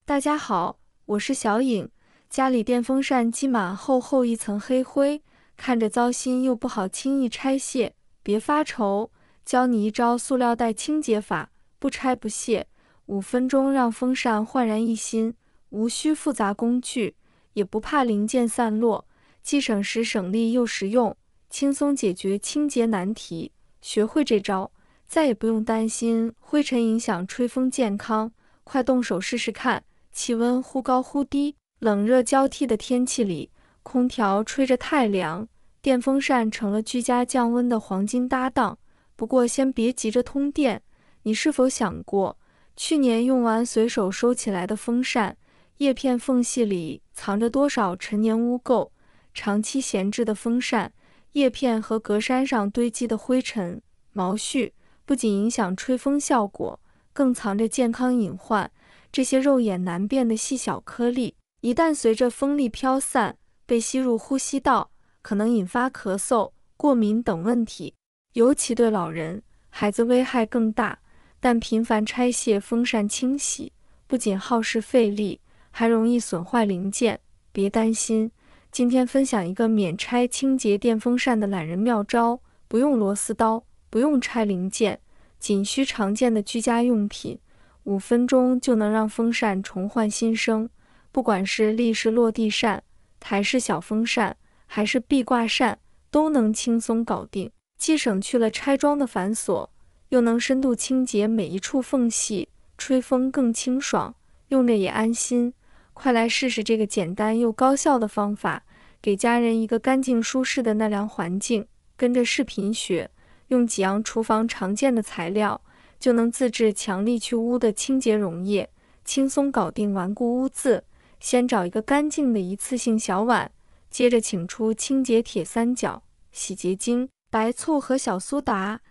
大家好，我是小颖。家里电风扇积满厚厚一层黑灰，看着糟心又不好轻易拆卸。别发愁，教你一招塑料袋清洁法，不拆不卸，5分钟让风扇焕然一新，无需复杂工具，也不怕零件散落，既省时省力又实用，轻松解决清洁难题。学会这招，再也不用担心灰尘影响吹风健康，快动手试试看。气温忽高忽低，冷热交替的天气里，空调吹着太凉，电风扇成了居家降温的黄金搭档。不过先别急着通电，你是否想过，去年用完随手收起来的风扇，叶片缝隙里藏着多少陈年污垢？长期闲置的风扇，叶片和格栅上堆积的灰尘、毛絮，不仅影响吹风效果，更藏着健康隐患。这些肉眼难辨的细小颗粒，一旦随着风力飘散，被吸入呼吸道，可能引发咳嗽、过敏等问题。尤其对老人、孩子危害更大。但频繁拆卸风扇清洗，不仅耗时费力，还容易损坏零件。别担心，今天分享一个免拆清洁电风扇的懒人妙招，不用螺丝刀，不用拆零件，仅需常见的居家用品。5分钟就能让风扇重焕新生，不管是立式落地扇、台式小风扇，还是壁挂扇，都能轻松搞定，既省去了拆装的繁琐，又能深度清洁每一处缝隙，吹风更清爽，用着也安心。快来试试这个简单又高效的方法，给家人一个干净舒适的纳凉环境。跟着视频学，用几样厨房常见的材料，就能自制强力去污的清洁溶液，轻松搞定顽固污渍。先找一个干净的一次性小碗，接着请出清洁铁三角、洗洁精、白醋和小苏打。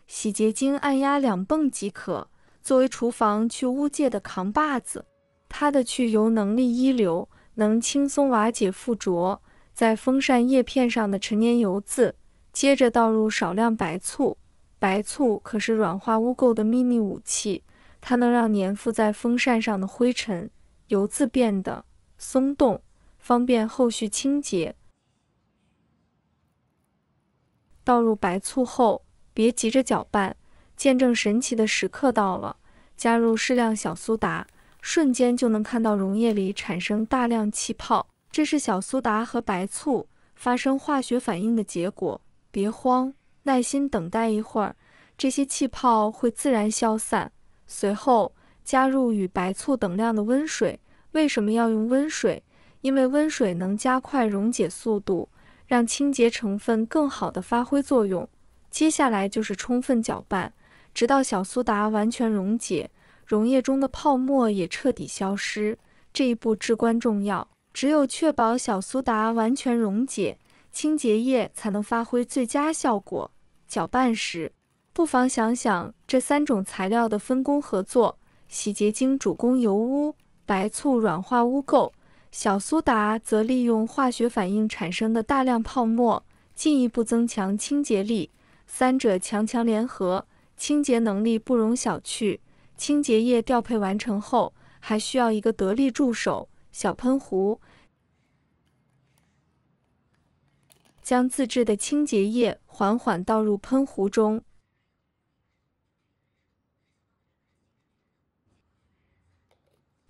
洗洁精按压2泵即可，作为厨房去污界的扛把子，它的去油能力一流，能轻松瓦解附着在风扇叶片上的陈年油渍。接着倒入少量白醋，白醋可是软化污垢的秘密武器，它能让粘附在风扇上的灰尘、油渍变得松动，方便后续清洁。倒入白醋后，别急着搅拌，见证神奇的时刻到了。加入适量小苏打，瞬间就能看到溶液里产生大量气泡，这是小苏打和白醋发生化学反应的结果。别慌，耐心等待一会儿，这些气泡会自然消散。随后加入与白醋等量的温水。为什么要用温水？因为温水能加快溶解速度，让清洁成分更好地发挥作用。接下来就是充分搅拌，直到小苏打完全溶解，溶液中的泡沫也彻底消失。这一步至关重要，只有确保小苏打完全溶解，清洁液才能发挥最佳效果。搅拌时，不妨想想这3种材料的分工合作：洗洁精主攻油污，白醋软化污垢，小苏打则利用化学反应产生的大量泡沫，进一步增强清洁力。3者强强联合，清洁能力不容小觑。清洁液调配完成后，还需要一个得力助手——小喷壶。将自制的清洁液缓缓倒入喷壶中，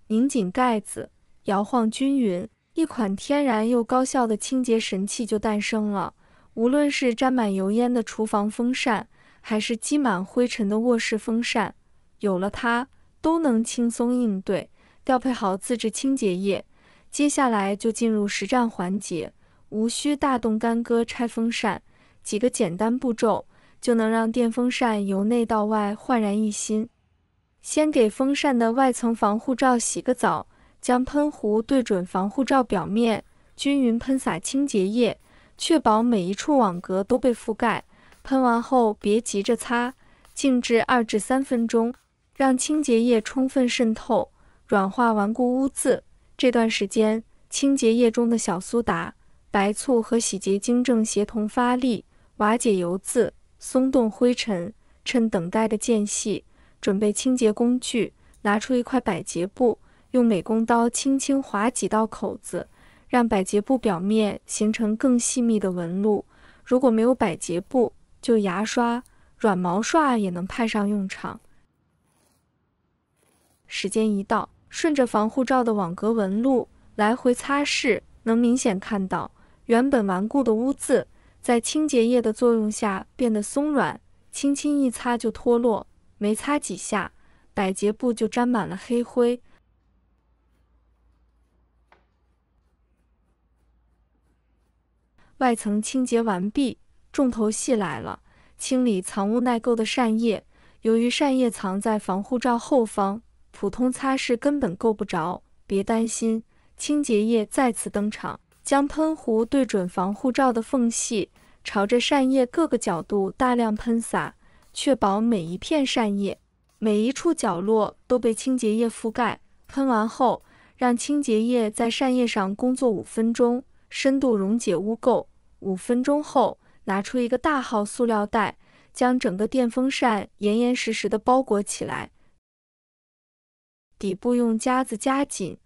拧紧盖子，摇晃均匀，一款天然又高效的清洁神器就诞生了。无论是沾满油烟的厨房风扇，还是积满灰尘的卧室风扇，有了它，都能轻松应对。调配好自制清洁液，接下来就进入实战环节。无需大动干戈拆风扇，几个简单步骤就能让电风扇由内到外焕然一新。先给风扇的外层防护罩洗个澡，将喷壶对准防护罩表面，均匀喷洒清洁液，确保每一处网格都被覆盖。喷完后别急着擦，静置2至3分钟，让清洁液充分渗透，软化顽固污渍。这段时间，清洁液中的小苏打、白醋和洗洁精正协同发力，瓦解油渍，松动灰尘。趁等待的间隙，准备清洁工具，拿出一块百洁布，用美工刀轻轻划几道口子，让百洁布表面形成更细密的纹路。如果没有百洁布，就牙刷、软毛刷也能派上用场。时间一到，顺着防护罩的网格纹路来回擦拭，能明显看到原本顽固的污渍在清洁液的作用下变得松软，轻轻一擦就脱落，没擦几下，百洁布就沾满了黑灰。外层清洁完毕，重头戏来了，清理藏污耐垢的扇叶。由于扇叶藏在防护罩后方，普通擦拭根本够不着，别担心，清洁液再次登场，将喷壶对准防护罩的缝隙，朝着扇叶各个角度大量喷洒，确保每一片扇叶、每一处角落都被清洁液覆盖。喷完后，让清洁液在扇叶上工作5分钟，深度溶解污垢。5分钟后，拿出一个大号塑料袋，将整个电风扇严严实实地包裹起来，底部用夹子夹紧，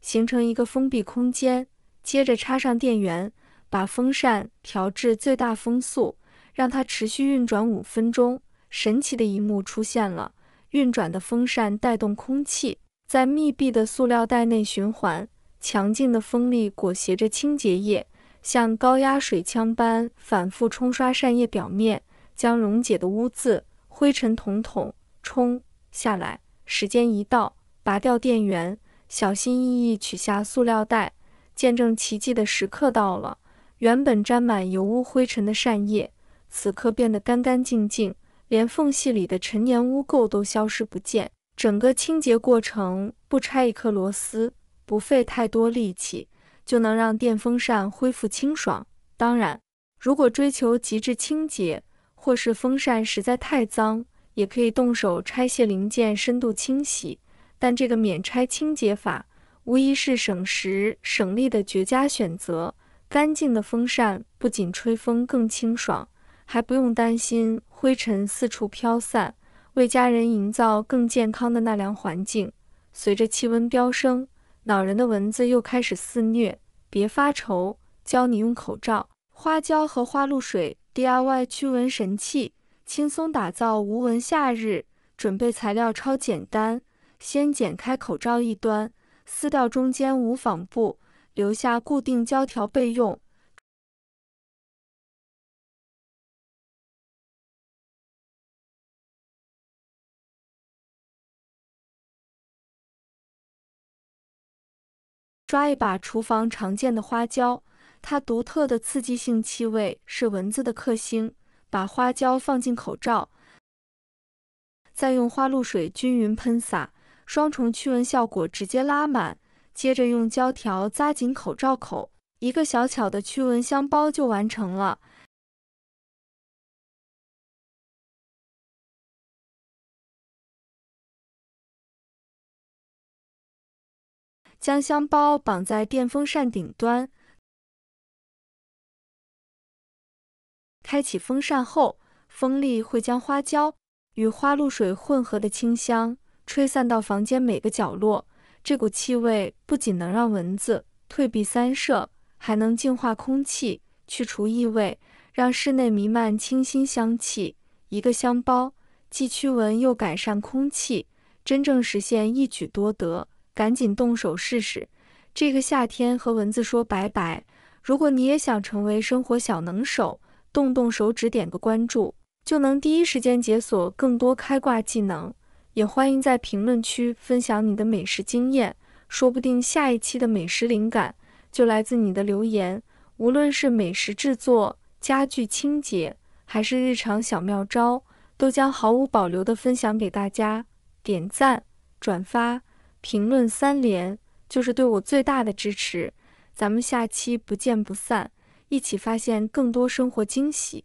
形成一个封闭空间。接着插上电源，把风扇调至最大风速，让它持续运转5分钟。神奇的一幕出现了，运转的风扇带动空气在密闭的塑料袋内循环，强劲的风力裹挟着清洁液，像高压水枪般反复冲刷扇叶表面，将溶解的污渍、灰尘统统冲下来。时间一到，拔掉电源，小心翼翼取下塑料袋，见证奇迹的时刻到了。原本沾满油污灰尘的扇叶，此刻变得干干净净，连缝隙里的陈年污垢都消失不见。整个清洁过程不拆一颗螺丝，不费太多力气，就能让电风扇恢复清爽。当然，如果追求极致清洁，或是风扇实在太脏，也可以动手拆卸零件深度清洗。但这个免拆清洁法无疑是省时省力的绝佳选择。干净的风扇不仅吹风更清爽，还不用担心灰尘四处飘散，为家人营造更健康的纳凉环境。随着气温飙升，恼人的蚊子又开始肆虐，别发愁，教你用口罩、花椒和花露水 DIY 驱蚊神器，轻松打造无蚊夏日。准备材料超简单，先剪开口罩一端，撕掉中间无纺布，留下固定胶条备用。抓一把厨房常见的花椒，它独特的刺激性气味是蚊子的克星。把花椒放进口罩，再用花露水均匀喷洒，双重驱蚊效果直接拉满。接着用胶条扎紧口罩口，一个小巧的驱蚊香包就完成了。将香包绑在电风扇顶端，开启风扇后，风力会将花椒与花露水混合的清香吹散到房间每个角落。这股气味不仅能让蚊子退避三舍，还能净化空气，去除异味，让室内弥漫清新香气。一个香包既驱蚊又改善空气，真正实现一举多得。赶紧动手试试，这个夏天和蚊子说拜拜。如果你也想成为生活小能手，动动手指点个关注，就能第一时间解锁更多开挂技能。也欢迎在评论区分享你的美食经验，说不定下一期的美食灵感就来自你的留言。无论是美食制作、家具清洁，还是日常小妙招，都将毫无保留地分享给大家。点赞、转发、评论3连，就是对我最大的支持。咱们下期不见不散，一起发现更多生活惊喜。